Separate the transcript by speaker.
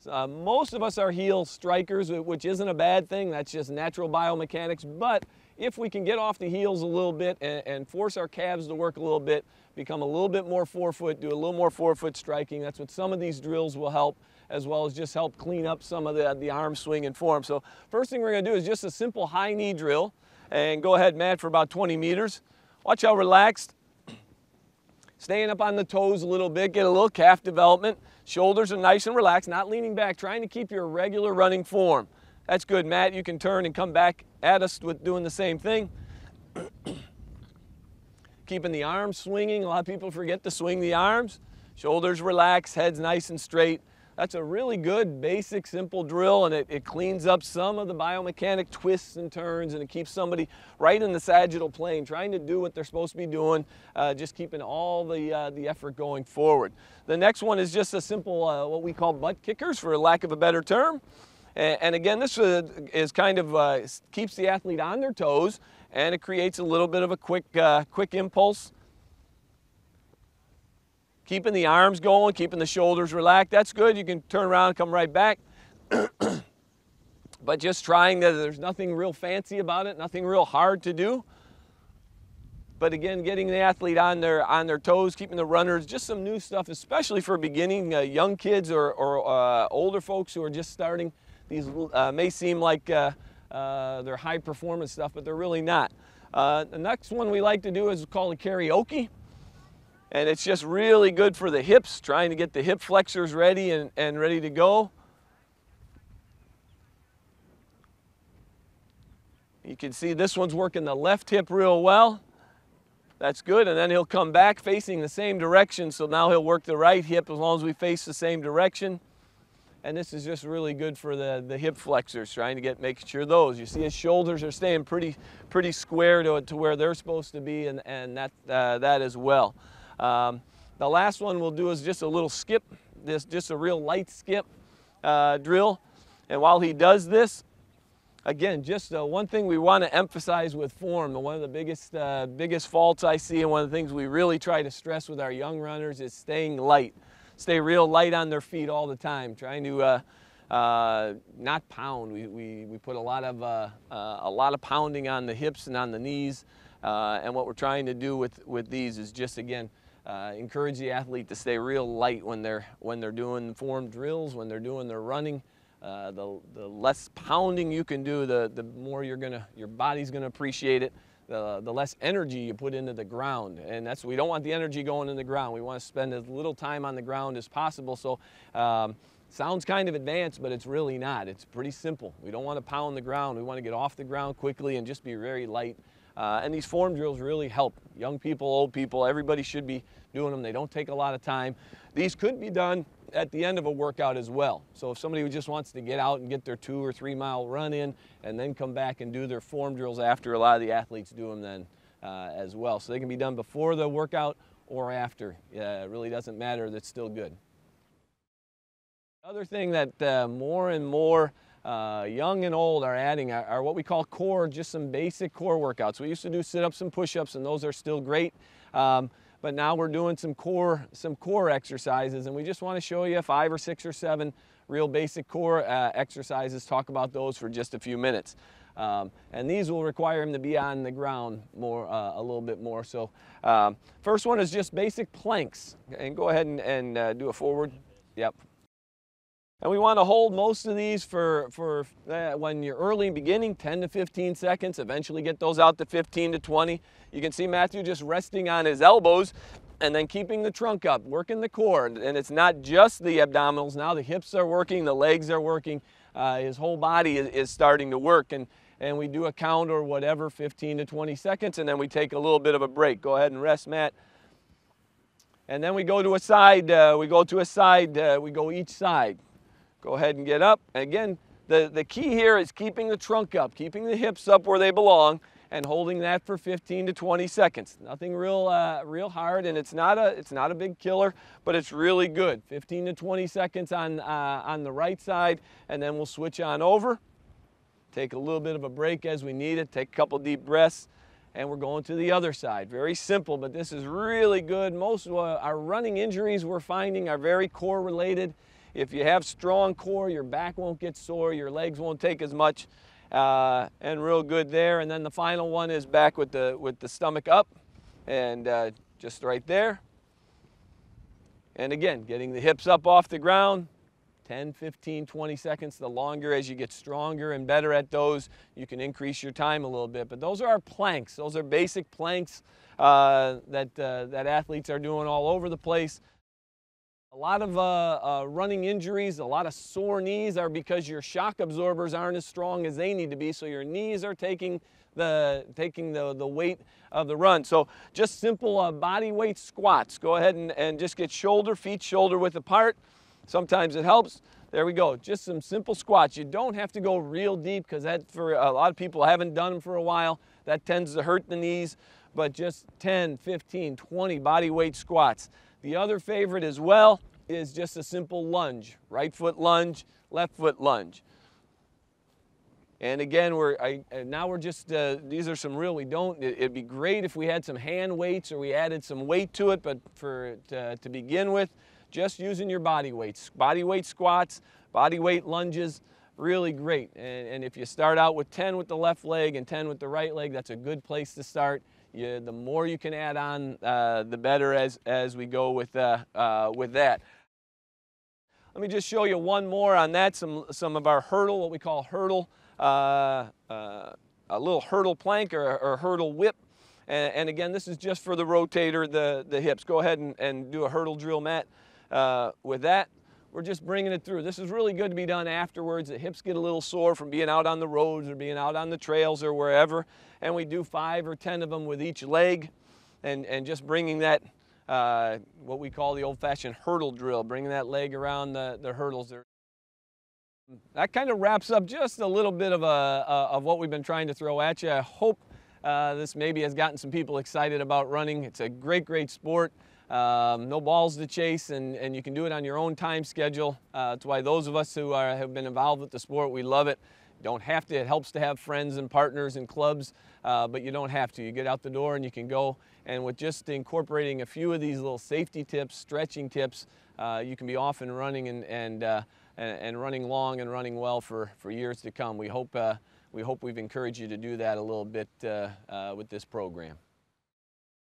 Speaker 1: Most of us are heel strikers, which isn't a bad thing. That's just natural biomechanics. But if we can get off the heels a little bit and force our calves to work a little bit, become a little bit more forefoot, do a little more forefoot striking, that's what some of these drills will help, as well as just help clean up some of the arm swing and form. So first thing we're going to do is just a simple high knee drill. And go ahead, Matt, for about 20 meters. Watch how relaxed. Staying up on the toes a little bit, get a little calf development. Shoulders are nice and relaxed, not leaning back, trying to keep your regular running form. That's good, Matt. You can turn and come back at us with doing the same thing. Keeping the arms swinging. A lot of people forget to swing the arms. Shoulders relaxed, head's nice and straight. That's a really good, basic, simple drill, and it cleans up some of the biomechanic twists and turns, and it keeps somebody right in the sagittal plane, trying to do what they're supposed to be doing, just keeping all the effort going forward. The next one is just a simple, what we call butt kickers, for lack of a better term. And again, this is kind of keeps the athlete on their toes, and it creates a little bit of a quick impulse. Keeping the arms going, keeping the shoulders relaxed. That's good. You can turn around and come right back. But just trying that, there's nothing real fancy about it, nothing real hard to do. But again, getting the athlete on their toes, keeping the runners, just some new stuff, especially for beginning young kids or older folks who are just starting. These may seem like they're high performance stuff, but they're really not. The next one we like to do is called a karaoke. And it's just really good for the hips, trying to get the hip flexors ready and ready to go. You can see this one's working the left hip real well. That's good, and then he'll come back facing the same direction, so now he'll work the right hip as long as we face the same direction. And this is just really good for the hip flexors, trying to making sure those. You see his shoulders are staying pretty square to where they're supposed to be, and that as well. The last one we'll do is just a little skip, just a real light skip drill. And while he does this, again, just one thing we want to emphasize with form, one of the biggest faults I see, and one of the things we really try to stress with our young runners, is staying light. Stay real light on their feet all the time, trying to not pound. We put a lot of pounding on the hips and on the knees, and what we're trying to do with these is just, again, encourage the athlete to stay real light when they're doing form drills, when they're doing their running. The less pounding you can do, the more your body's gonna appreciate it. The less energy you put into the ground, and we don't want the energy going in the ground. We want to spend as little time on the ground as possible. So sounds kind of advanced, but it's really not. It's pretty simple. We don't want to pound the ground. We want to get off the ground quickly and just be very light. And these form drills really help. Young people, old people, everybody should be doing them. They don't take a lot of time. These could be done at the end of a workout as well. So if somebody just wants to get out and get their 2 or 3 mile run in and then come back and do their form drills after, a lot of the athletes do them then as well. So they can be done before the workout or after. It really doesn't matter. That's still good. Other thing that more and more young and old are adding are what we call core, just some basic core workouts. We used to do sit-ups and push-ups, and those are still great. But now we're doing some core exercises, and we just want to show you 5 or 6 or 7 real basic core exercises, talk about those for just a few minutes. And these will require him to be on the ground a little bit more. So first one is just basic planks. And go ahead and do a forward. Yep. And we want to hold most of these for when you're early beginning, 10 to 15 seconds, eventually get those out to 15 to 20. You can see Matthew just resting on his elbows and then keeping the trunk up, working the core. And it's not just the abdominals now, the hips are working, the legs are working, his whole body is starting to work. And we do a count or whatever, 15 to 20 seconds, and then we take a little bit of a break. Go ahead and rest, Matt. And then we go to a side, we go each side. Go ahead and get up. Again, the key here is keeping the trunk up, keeping the hips up where they belong, and holding that for 15 to 20 seconds. Nothing real hard, and it's not a big killer, but it's really good. 15 to 20 seconds on the right side, and then we'll switch on over. Take a little bit of a break as we need it. Take a couple deep breaths, and we're going to the other side. Very simple, but this is really good. Most of our running injuries we're finding are very core related. If you have strong core, your back won't get sore, your legs won't take as much, and real good there. And then the final one is back with the stomach up, and just right there. And again, getting the hips up off the ground, 10, 15, 20 seconds. The longer, as you get stronger and better at those, you can increase your time a little bit. But those are our planks. Those are basic planks that athletes are doing all over the place. A lot of running injuries, a lot of sore knees are because your shock absorbers aren't as strong as they need to be, so your knees are taking the weight of the run. So just simple body weight squats. Go ahead and just get feet shoulder width apart. Sometimes it helps. There we go. Just some simple squats. You don't have to go real deep, because that, for a lot of people, haven't done them for a while. That tends to hurt the knees. But just 10, 15, 20 body weight squats. The other favorite as well is just a simple lunge. Right foot lunge, left foot lunge. And again, now we're just, these are some real, it'd be great if we had some hand weights or we added some weight to it, but to begin with, just using your body weights. Body weight squats, body weight lunges, really great. And if you start out with 10 with the left leg and 10 with the right leg, that's a good place to start. The more you can add on, the better as we go with that. Let me just show you one more on that, some of our hurdle, what we call hurdle, a little hurdle plank or hurdle whip. And again, this is just for the rotator, the hips. Go ahead and do a hurdle drill, Matt. With that, we're just bringing it through. This is really good to be done afterwards. The hips get a little sore from being out on the roads or being out on the trails or wherever. And we do 5 or 10 of them with each leg, and just bringing that, what we call the old-fashioned hurdle drill, bringing that leg around the hurdles there. That kind of wraps up just a little bit of what we've been trying to throw at you. I hope this maybe has gotten some people excited about running. It's a great, great sport. No balls to chase, and you can do it on your own time schedule. That's why those of us who have been involved with the sport, we love it. Don't have to. It helps to have friends and partners and clubs, but you don't have to. You get out the door and you can go, and with just incorporating a few of these little safety tips, stretching tips, you can be off and running and running long and running well for years to come. We hope we've encouraged you to do that a little bit with this program.